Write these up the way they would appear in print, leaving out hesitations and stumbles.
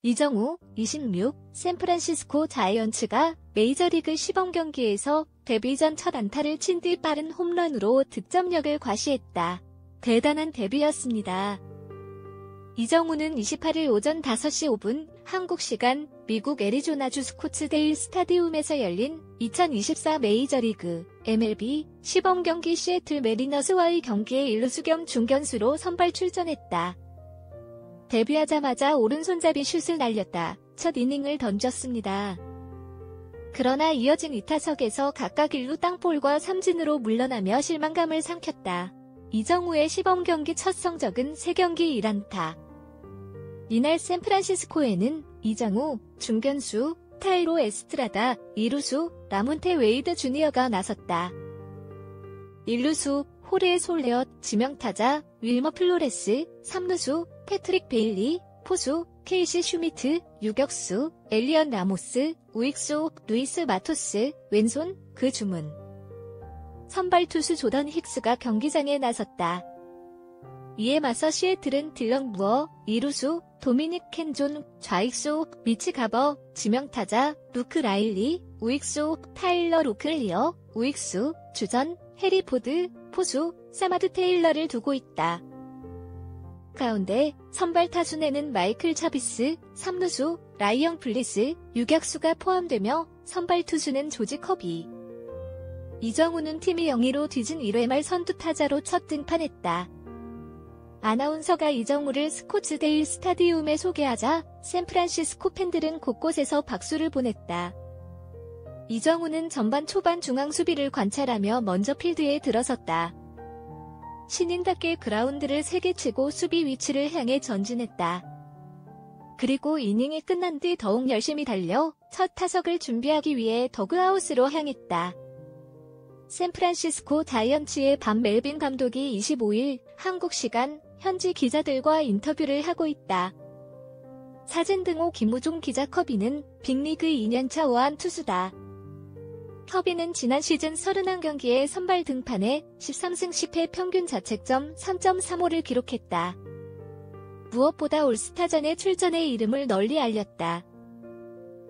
이정우, 26, 샌프란시스코 자이언츠가 메이저리그 시범 경기에서 데뷔 전 첫 안타를 친 뒤 빠른 홈런으로 득점력을 과시했다. 대단한 데뷔였습니다. 이정우는 28일 오전 5시 5분 한국 시간 미국 애리조나주 스코츠데일 스타디움에서 열린 2024 메이저리그 MLB 시범 경기 시애틀 메리너스와의 경기에 1루수 겸 중견수로 선발 출전했다. 데뷔하자마자 오른손잡이 슛을 날렸다. 첫 이닝을 던졌습니다. 그러나 이어진 2타석에서 각각 1루 땅볼과 삼진으로 물러나며 실망감을 삼켰다. 이정우의 시범 경기 첫 성적은 3경기 1안타. 이날 샌프란시스코에는 이정우, 중견수, 타이로 에스트라다, 2루수, 라몬테 웨이드 주니어가 나섰다. 1루수, 호르헤 솔레엇, 지명타자, 윌머 플로레스, 3루수, 패트릭 베일리, 포수, 케이시 슈미트, 유격수, 엘리언 라모스, 우익수, 루이스 마토스, 왼손, 그 주문. 선발 투수 조던 힉스가 경기장에 나섰다. 이에 맞서 시애틀은 딜런 무어, 2루수, 도미닉 켄존, 좌익수, 미치 가버, 지명타자, 루크 라일리, 우익수, 타일러 로클리어, 우익수, 주전, 해리 포드, 포수, 사마드 테일러를 두고 있다. 가운데 선발 타순에는 마이클 차비스, 3루수, 라이언 블리스, 유격수가 포함되며 선발 투수는 조지 커비. 이정우는 팀이 0-2로 뒤진 1회 말 선두 타자로 첫 등판했다. 아나운서가 이정우를 스코츠데일 스타디움에 소개하자 샌프란시스코 팬들은 곳곳에서 박수를 보냈다. 이정우는 전반 초반 중앙 수비를 관찰하며 먼저 필드에 들어섰다. 신인답게 그라운드를 3개 치고 수비 위치를 향해 전진했다. 그리고 이닝이 끝난 뒤 더욱 열심히 달려 첫 타석을 준비하기 위해 더그아웃으로 향했다. 샌프란시스코 자이언츠의 반 멜빈 감독이 25일 한국 시간 현지 기자들과 인터뷰를 하고 있다. 사진 등호 김우종 기자. 커비는 빅리그 2년차 우한 투수다. 커비는 지난 시즌 31경기에 선발 등판해 13승 10패 평균 자책점 3.35를 기록했다. 무엇보다 올스타전에 출전해 이름을 널리 알렸다.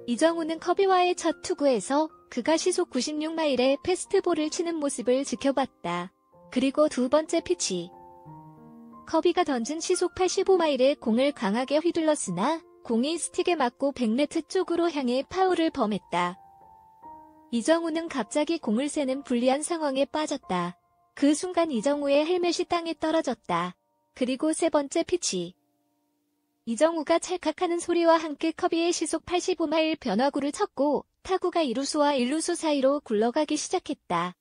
이정우는 커비와의 첫 투구에서 그가 시속 96마일의 패스트볼을 치는 모습을 지켜봤다. 그리고 두 번째 피치. 커비가 던진 시속 85마일의 공을 강하게 휘둘렀으나 공이 스틱에 맞고 백네트 쪽으로 향해 파울을 범했다. 이정우는 갑자기 공을 세는 불리한 상황에 빠졌다. 그 순간 이정우의 헬멧이 땅에 떨어졌다. 그리고 세 번째 피치. 이정우가 찰칵하는 소리와 함께 커비의 시속 85마일 변화구를 쳤고 타구가 2루수와 1루수 사이로 굴러가기 시작했다.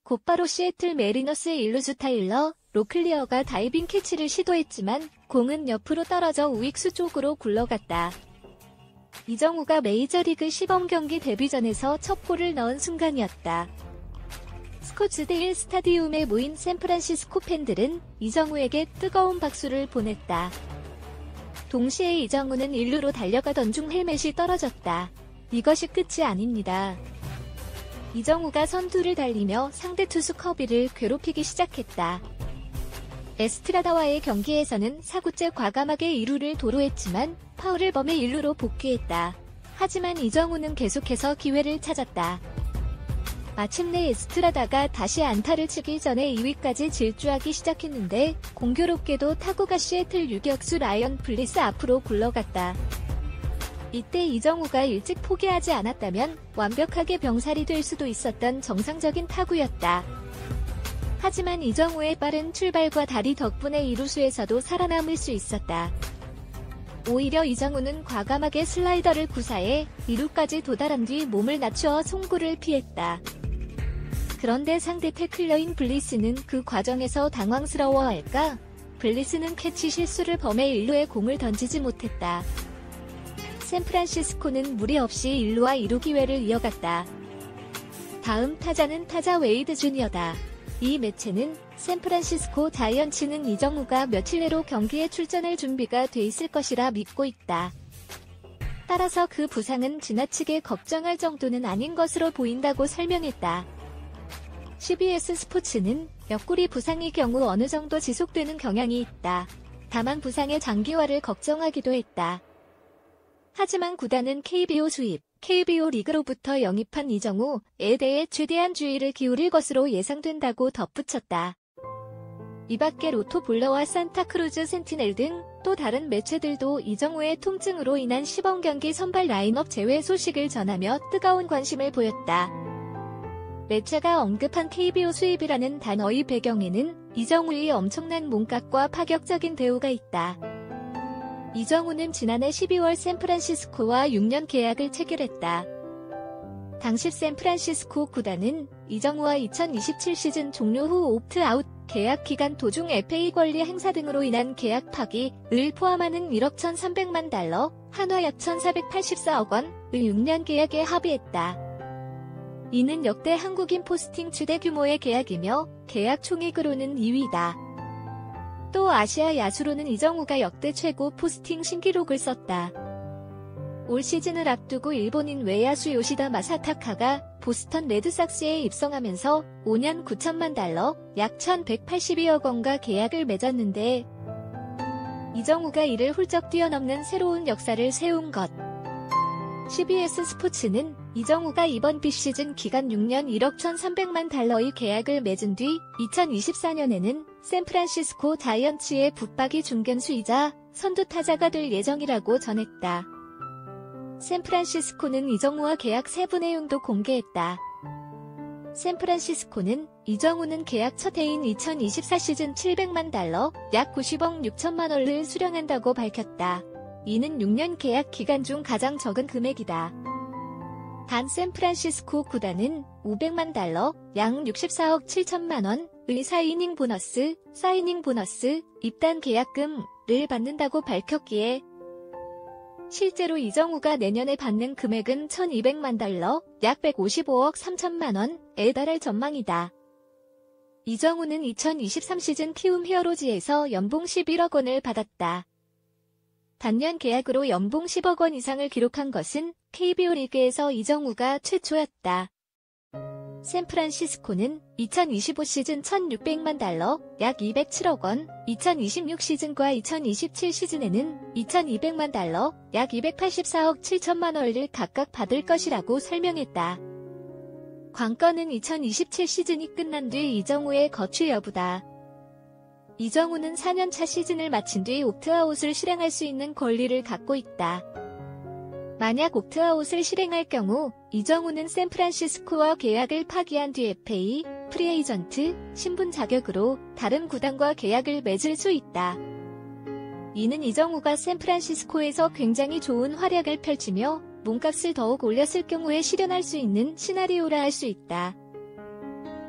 곧바로 시애틀 메리너스의 1루수 타일러 로클리어가 다이빙 캐치를 시도했지만 공은 옆으로 떨어져 우익수 쪽으로 굴러갔다. 이정우가 메이저리그 시범 경기 데뷔전에서 첫 골을 넣은 순간이었다. 스코츠데일 스타디움에 모인 샌프란시스코 팬들은 이정우에게 뜨거운 박수를 보냈다. 동시에 이정우는 1루로 달려가던 중 헬멧이 떨어졌다. 이것이 끝이 아닙니다. 이정우가 선두를 달리며 상대 투수 커비를 괴롭히기 시작했다. 에스트라다와의 경기에서는 4구째 과감하게 2루를 도루했지만 파울을 범해 1루로 복귀했다. 하지만 이정우는 계속해서 기회를 찾았다. 마침내 에스트라다가 다시 안타를 치기 전에 2위까지 질주하기 시작했는데 공교롭게도 타구가 시애틀 유격수 라이언 블리스 앞으로 굴러갔다. 이때 이정우가 일찍 포기하지 않았다면 완벽하게 병살이 될 수도 있었던 정상적인 타구였다. 하지만 이정우의 빠른 출발과 다리 덕분에 2루수에서도 살아남을 수 있었다. 오히려 이정우는 과감하게 슬라이더를 구사해 2루까지 도달한 뒤 몸을 낮추어 송구를 피했다. 그런데 상대 태클러인 블리스는 그 과정에서 당황스러워할까? 블리스는 캐치 실수를 범해 1루에 공을 던지지 못했다. 샌프란시스코는 무리 없이 1루와 2루 기회를 이어갔다. 다음 타자는 타자 웨이드 주니어다. 이 매체는 샌프란시스코 자이언츠는 이정우가 며칠 내로 경기에 출전할 준비가 돼 있을 것이라 믿고 있다. 따라서 그 부상은 지나치게 걱정할 정도는 아닌 것으로 보인다고 설명했다. CBS 스포츠는 옆구리 부상의 경우 어느 정도 지속되는 경향이 있다. 다만 부상의 장기화를 걱정하기도 했다. 하지만 구단은 KBO 수입, KBO 리그로부터 영입한 이정우에 대해 최대한 주의를 기울일 것으로 예상된다고 덧붙였다. 이 밖에 로토 볼러와 산타크루즈 센티넬 등 또 다른 매체들도 이정우의 통증으로 인한 시범경기 선발 라인업 제외 소식을 전하며 뜨거운 관심을 보였다. 매체가 언급한 KBO 수입이라는 단어의 배경에는 이정우의 엄청난 몸값과 파격적인 대우가 있다. 이정우는 지난해 12월 샌프란시스코와 6년 계약을 체결했다. 당시 샌프란시스코 구단은 이정우와 2027 시즌 종료 후 옵트아웃 계약 기간 도중 FA 권리 행사 등으로 인한 계약 파기를 포함하는 1억 1,300만 달러, 한화 약 1,484억 원의 6년 계약에 합의했다. 이는 역대 한국인 포스팅 최대 규모의 계약이며 계약 총액으로는 2위다. 또 아시아 야수로는 이정우가 역대 최고 포스팅 신기록을 썼다. 올 시즌을 앞두고 일본인 외야수 요시다 마사타카가 보스턴 레드삭스에 입성하면서 5년 9천만 달러, 약 1,182억 원과 계약을 맺었는데 이정우가 이를 훌쩍 뛰어넘는 새로운 역사를 세운 것. CBS 스포츠는 이정우가 이번 비시즌 기간 6년 1억 1,300만 달러의 계약을 맺은 뒤 2024년에는 샌프란시스코 자이언츠의 붙박이 중견수이자 선두 타자가 될 예정이라고 전했다. 샌프란시스코는 이정우와 계약 세부 내용도 공개했다. 샌프란시스코는 이정우는 계약 첫 해인 2024 시즌 700만 달러, 약 90억 6천만 원을 수령한다고 밝혔다. 이는 6년 계약 기간 중 가장 적은 금액이다. 단 샌프란시스코 구단은 500만 달러, 약 64억 7천만 원의 사이닝 보너스, 입단 계약금을 받는다고 밝혔기에 실제로 이정우가 내년에 받는 금액은 1,200만 달러, 약 155억 3천만 원에 달할 전망이다. 이정우는 2023 시즌 키움 히어로즈에서 연봉 11억 원을 받았다. 단년 계약으로 연봉 10억 원 이상을 기록한 것은 KBO 리그에서 이정우가 최초였다. 샌프란시스코는 2025 시즌 1,600만 달러, 약 207억 원, 2026 시즌과 2027 시즌에는 2,200만 달러, 약 284억 7천만 원을 각각 받을 것이라고 설명했다. 관건은 2027 시즌이 끝난 뒤 이정우의 거취 여부다. 이정우는 4년차 시즌을 마친 뒤 옵트아웃을 실행할 수 있는 권리를 갖고 있다. 만약 옵트아웃을 실행할 경우 이정우는 샌프란시스코와 계약을 파기한 뒤 FA, 프리에이전트, 신분 자격으로 다른 구단과 계약을 맺을 수 있다. 이는 이정우가 샌프란시스코에서 굉장히 좋은 활약을 펼치며 몸값을 더욱 올렸을 경우에 실현할 수 있는 시나리오라 할 수 있다.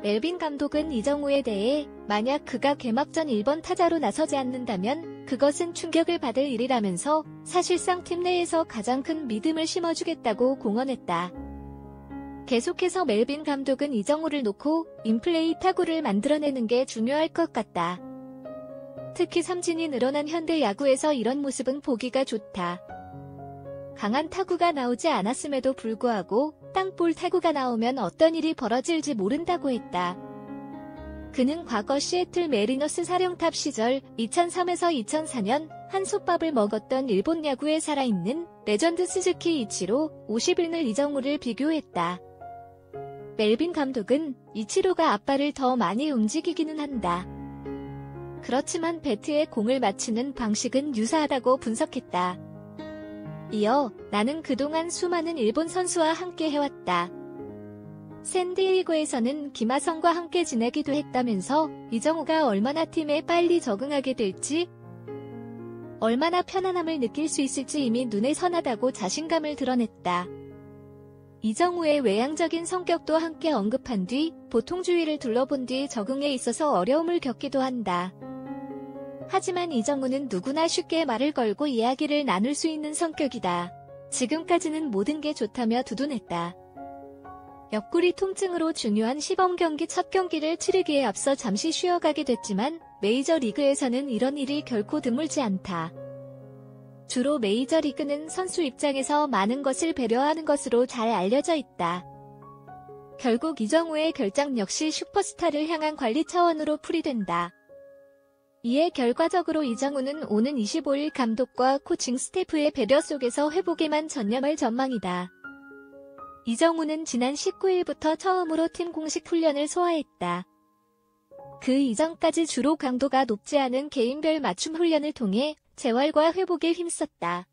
멜빈 감독은 이정우에 대해 만약 그가 개막전 1번 타자로 나서지 않는다면 그것은 충격을 받을 일이라면서 사실상 팀 내에서 가장 큰 믿음을 심어주겠다고 공언했다. 계속해서 멜빈 감독은 이정우를 놓고 인플레이 타구를 만들어내는 게 중요할 것 같다. 특히 삼진이 늘어난 현대 야구에서 이런 모습은 보기가 좋다. 강한 타구가 나오지 않았음에도 불구하고 땅볼 타구가 나오면 어떤 일이 벌어질지 모른다고 했다. 그는 과거 시애틀 메리너스 사령탑 시절 2003에서 2004년 한솥밥을 먹었던 일본 야구에 살아있는 레전드 스즈키 이치로 51을 이정우를 비교했다. 멜빈 감독은 이치로가 앞발을 더 많이 움직이기는 한다. 그렇지만 배트에 공을 맞추는 방식은 유사하다고 분석했다. 이어 나는 그동안 수많은 일본 선수와 함께 해왔다. 샌디에이고에서는 김하성과 함께 지내기도 했다면서 이정우가 얼마나 팀에 빨리 적응하게 될지, 얼마나 편안함을 느낄 수 있을지 이미 눈에 선하다고 자신감을 드러냈다. 이정우의 외향적인 성격도 함께 언급한 뒤 보통주의를 둘러본 뒤 적응에 있어서 어려움을 겪기도 한다. 하지만 이정우는 누구나 쉽게 말을 걸고 이야기를 나눌 수 있는 성격이다. 지금까지는 모든 게 좋다며 두둔했다. 옆구리 통증으로 중요한 시범경기 첫 경기를 치르기에 앞서 잠시 쉬어가게 됐지만 메이저리그에서는 이런 일이 결코 드물지 않다. 주로 메이저리그는 선수 입장에서 많은 것을 배려하는 것으로 잘 알려져 있다. 결국 이정우의 결장 역시 슈퍼스타를 향한 관리 차원으로 풀이된다. 이에 결과적으로 이정우는 오는 25일 감독과 코칭 스태프의 배려 속에서 회복에만 전념할 전망이다. 이정우는 지난 19일부터 처음으로 팀 공식 훈련을 소화했다. 그 이전까지 주로 강도가 높지 않은 개인별 맞춤 훈련을 통해 재활과 회복에 힘썼다.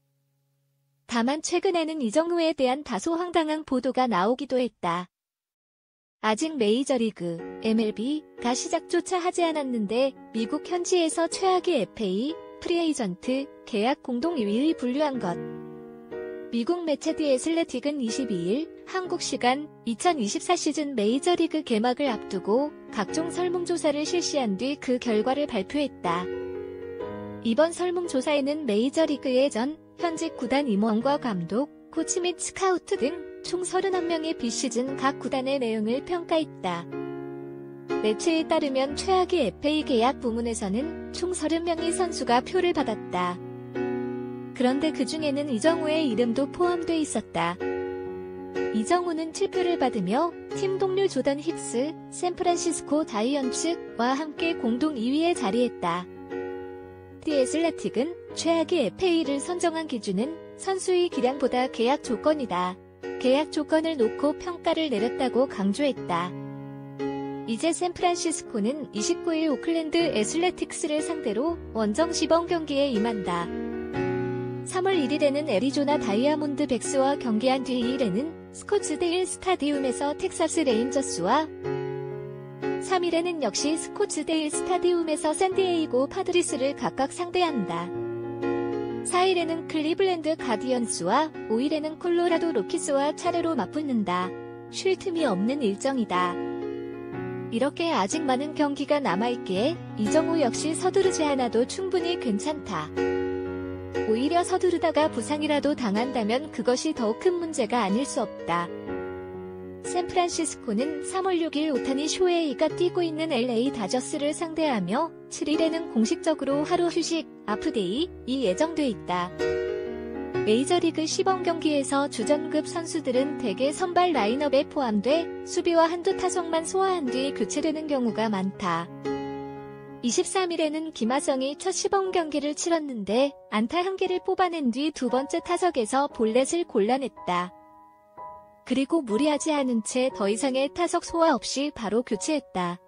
다만 최근에는 이정우에 대한 다소 황당한 보도가 나오기도 했다. 아직 메이저리그, MLB가 시작조차 하지 않았는데 미국 현지에서 최악의 FA, 프리에이전트, 계약 공동 2위를 분류한 것. 미국 매체 디 애슬레틱은 22일 한국 시간 2024 시즌 메이저리그 개막을 앞두고 각종 설문조사를 실시한 뒤 그 결과를 발표했다. 이번 설문조사에는 메이저리그의 전, 현직 구단 임원과 감독, 코치 및 스카우트 등 총 31명의 비시즌 각 구단의 내용을 평가했다. 매체에 따르면 최악의 FA 계약 부문에서는 총 30명의 선수가 표를 받았다. 그런데 그 중에는 이정우의 이름도 포함돼 있었다. 이정우는 7표를 받으며 팀 동료 조던 힙스, 샌프란시스코 자이언츠와 함께 공동 2위에 자리했다. 디 애슬레틱은 최악의 FA를 선정한 기준은 선수의 기량보다 계약 조건이다. 계약 조건을 놓고 평가를 내렸다고 강조했다. 이제 샌프란시스코는 29일 오클랜드 애슬레틱스를 상대로 원정 시범 경기에 임한다. 3월 1일에는 애리조나 다이아몬드 백스와 경기한 뒤 2일에는 스코츠데일 스타디움에서 텍사스 레인저스와 3일에는 역시 스코츠데일 스타디움에서 샌디에이고 파드리스를 각각 상대한다. 4일에는 클리블랜드 가디언스와 5일에는 콜로라도 로키스와 차례로 맞붙는다. 쉴 틈이 없는 일정이다. 이렇게 아직 많은 경기가 남아있기에 이정우 역시 서두르지 않아도 충분히 괜찮다. 오히려 서두르다가 부상이라도 당한다면 그것이 더욱 큰 문제가 아닐 수 없다. 샌프란시스코는 3월 6일 오타니 쇼헤이가 뛰고 있는 LA 다저스를 상대하며 7일에는 공식적으로 하루 휴식, 아프데이이 예정돼 있다. 메이저리그 시범 경기에서 주전급 선수들은 대개 선발 라인업에 포함돼 수비와 한두 타석만 소화한 뒤 교체되는 경우가 많다. 23일에는 김하성이 첫 시범 경기를 치렀는데 안타 1개를 뽑아낸 뒤 두 번째 타석에서 볼넷을 골라냈다. 그리고 무리하지 않은 채 더 이상의 타석 소화 없이 바로 교체했다.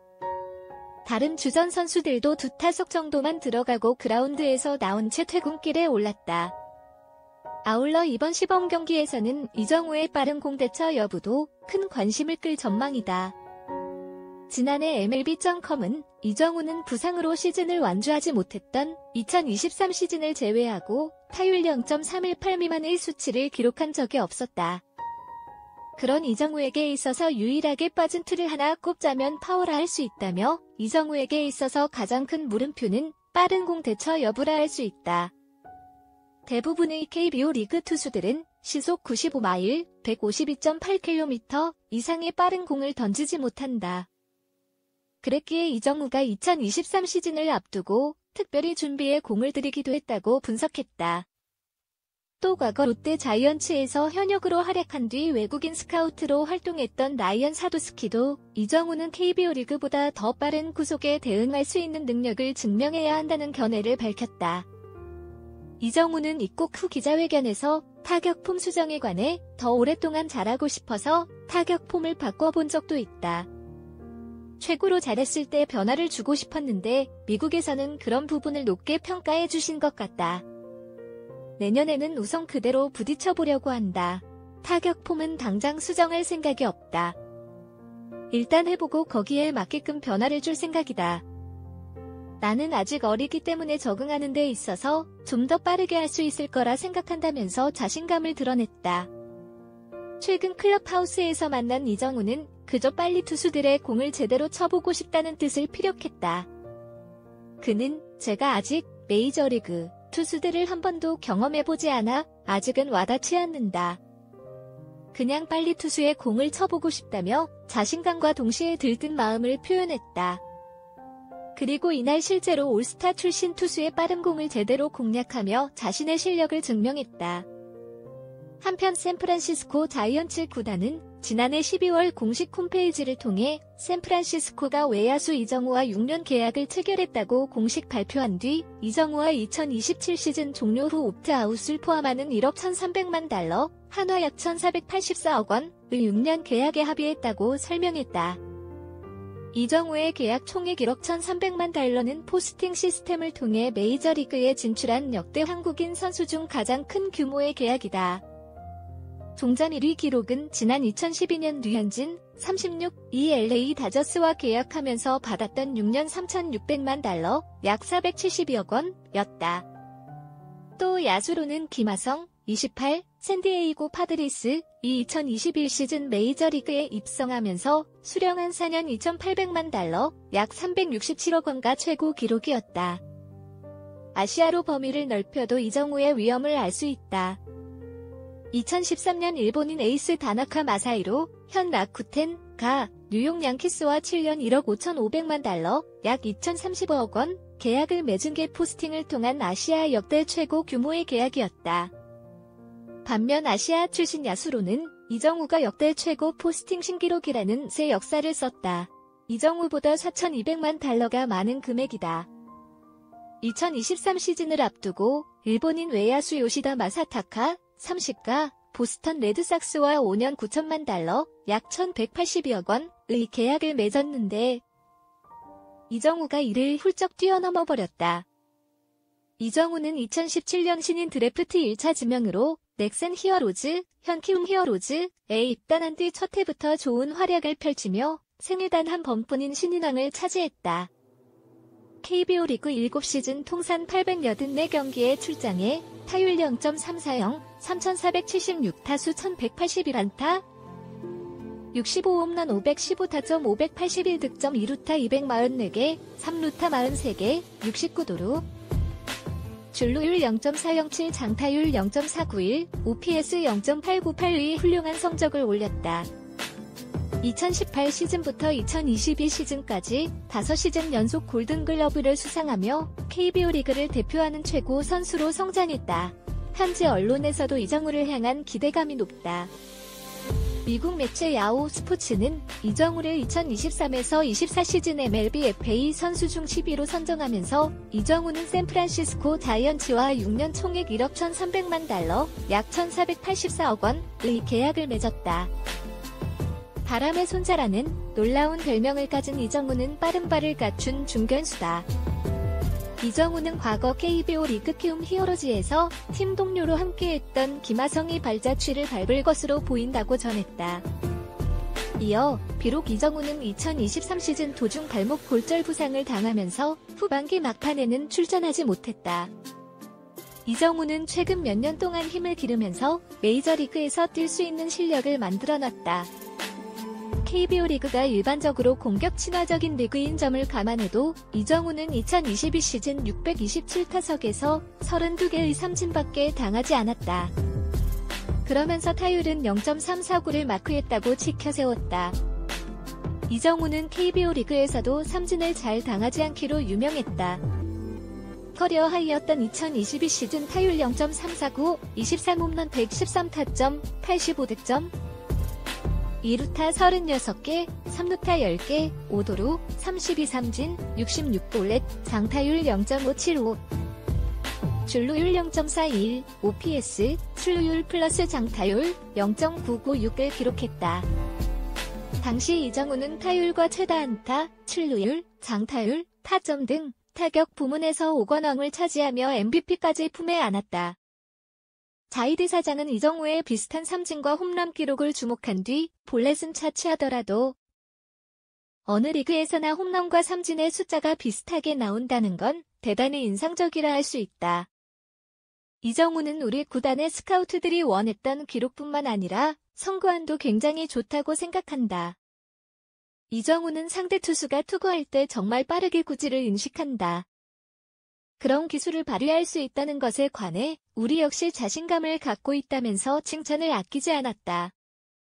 다른 주전 선수들도 두 타석 정도만 들어가고 그라운드에서 나온 채 퇴근길에 올랐다. 아울러 이번 시범 경기에서는 이정우의 빠른 공 대처 여부도 큰 관심을 끌 전망이다. 지난해 MLB.com은 이정우는 부상으로 시즌을 완주하지 못했던 2023 시즌을 제외하고 타율 0.318 미만의 수치를 기록한 적이 없었다. 그런 이정우에게 있어서 유일하게 빠진 틀을 하나 꼽자면 파워라 할 수 있다며 이정우에게 있어서 가장 큰 물음표는 빠른 공 대처 여부라 할 수 있다. 대부분의 KBO 리그 투수들은 시속 95마일, 152.8km 이상의 빠른 공을 던지지 못한다. 그랬기에 이정우가 2023 시즌을 앞두고 특별히 준비에 공을 들이기도 했다고 분석했다. 또 과거 롯데 자이언츠에서 현역으로 활약한 뒤 외국인 스카우트로 활동했던 라이언 사도스키도 이정우는 KBO 리그보다 더 빠른 구속에 대응할 수 있는 능력을 증명해야 한다는 견해를 밝혔다. 이정우는 입국 후 기자회견에서 타격폼 수정에 관해 더 오랫동안 잘하고 싶어서 타격폼을 바꿔본 적도 있다. 최고로 잘했을 때 변화를 주고 싶었는데 미국에서는 그런 부분을 높게 평가해 주신 것 같다. 내년에는 우선 그대로 부딪혀보려고 한다. 타격폼은 당장 수정할 생각이 없다. 일단 해보고 거기에 맞게끔 변화를 줄 생각이다. 나는 아직 어리기 때문에 적응하는 데 있어서 좀 더 빠르게 할 수 있을 거라 생각한다면서 자신감을 드러냈다. 최근 클럽하우스에서 만난 이정우는 그저 빨리 투수들의 공을 제대로 쳐보고 싶다는 뜻을 피력했다. 그는 제가 아직 메이저리그 투수들을 한 번도 경험해보지 않아 아직은 와닿지 않는다. 그냥 빨리 투수의 공을 쳐보고 싶다며 자신감과 동시에 들뜬 마음을 표현했다. 그리고 이날 실제로 올스타 출신 투수의 빠른 공을 제대로 공략하며 자신의 실력을 증명했다. 한편 샌프란시스코 자이언츠 구단은 지난해 12월 공식 홈페이지를 통해 샌프란시스코가 외야수 이정우와 6년 계약을 체결했다고 공식 발표한 뒤 이정우와 2027 시즌 종료 후 옵트아웃을 포함하는 1억 1,300만 달러, 한화 약 1,484억 원의 6년 계약에 합의했다고 설명했다. 이정우의 계약 총액 1억 1,300만 달러는 포스팅 시스템을 통해 메이저리그에 진출한 역대 한국인 선수 중 가장 큰 규모의 계약이다. 종전 1위 기록은 지난 2012년 류현진, 36이 LA 다저스와 계약하면서 받았던 6년 3,600만 달러, 약 472억 원이었다. 또 야수로는 김하성, 28, 샌디에이고 파드리스, 이 2021 시즌 메이저리그에 입성하면서 수령한 4년 2,800만 달러, 약 367억 원가 최고 기록이었다. 아시아로 범위를 넓혀도 이정우의 위험을 알 수 있다. 2013년 일본인 에이스 다나카 마사히로, 현 라쿠텐가 뉴욕 양키스와 7년 1억 5,500만 달러, 약 2,035억 원 계약을 맺은 게 포스팅을 통한 아시아 역대 최고 규모의 계약이었다. 반면 아시아 출신 야수로는 이정우가 역대 최고 포스팅 신기록이라는 새 역사를 썼다. 이정우보다 4,200만 달러가 많은 금액이다. 2023 시즌을 앞두고 일본인 외야수 요시다 마사타카, 30가 보스턴 레드삭스와 5년 9천만 달러, 약 1,182억 원의 계약을 맺었는데 이정우가 이를 훌쩍 뛰어넘어 버렸다. 이정우는 2017년 신인 드래프트 1차 지명으로 넥센 히어로즈, 현 키움 히어로즈에 입단한 뒤 첫 해부터 좋은 활약을 펼치며 생애 단 한 번뿐인 신인왕을 차지했다. KBO 리그 7시즌 통산 884경기에 출장해 타율 0.340, 3,476타수 1,181안타, 65홈런 515타점 581득점 2루타 244개, 3루타 43개, 69도루, 출루율 0.407 장타율 0.491, OPS 0.898의 훌륭한 성적을 올렸다. 2018 시즌부터 2022 시즌까지 5시즌 연속 골든글러브를 수상하며 KBO 리그를 대표하는 최고 선수로 성장했다. 현지 언론에서도 이정우를 향한 기대감이 높다. 미국 매체 야후 스포츠는 이정우를 2023에서 24 시즌 MLB FA 선수 중 10위로 선정하면서 이정우는 샌프란시스코 자이언츠와 6년 총액 1억 1,300만 달러, 약 1,484억 원의 계약을 맺었다. 바람의 손자라는 놀라운 별명을 가진 이정우는 빠른 발을 갖춘 중견수다. 이정우는 과거 KBO 리그 키움 히어로즈에서 팀 동료로 함께했던 김하성이 발자취를 밟을 것으로 보인다고 전했다. 이어 비록 이정우는 2023 시즌 도중 발목 골절 부상을 당하면서 후반기 막판에는 출전하지 못했다. 이정우는 최근 몇 년 동안 힘을 기르면서 메이저리그에서 뛸 수 있는 실력을 만들어놨다. KBO 리그가 일반적으로 공격 친화적인 리그인 점을 감안해도 이정우는 2022 시즌 627타석에서 32개의 삼진밖에 당하지 않았다. 그러면서 타율은 0.349를 마크했다고 치켜세웠다. 이정우는 KBO 리그에서도 삼진을 잘 당하지 않기로 유명했다. 커리어 하이였던 2022 시즌 타율 0.349, 23홈런 113타점, 85득점, 2루타 36개, 3루타 10개, 5도루, 32삼진, 66볼넷, 장타율 0.575, 출루율 0.41, OPS, 출루율 플러스 장타율 0.996을 기록했다. 당시 이정우는 타율과 최다 안타, 출루율, 장타율, 타점 등 타격 부문에서 5관왕을 차지하며 MVP까지 품에 안았다. 자이드 사장은 이정우의 비슷한 삼진과 홈런 기록을 주목한 뒤 볼넷은 차치하더라도 어느 리그에서나 홈런과 삼진의 숫자가 비슷하게 나온다는 건 대단히 인상적이라 할 수 있다. 이정우는 우리 구단의 스카우트들이 원했던 기록뿐만 아니라 성구안도 굉장히 좋다고 생각한다. 이정우는 상대 투수가 투구할 때 정말 빠르게 구질을 인식한다. 그런 기술을 발휘할 수 있다는 것에 관해 우리 역시 자신감을 갖고 있다면서 칭찬을 아끼지 않았다.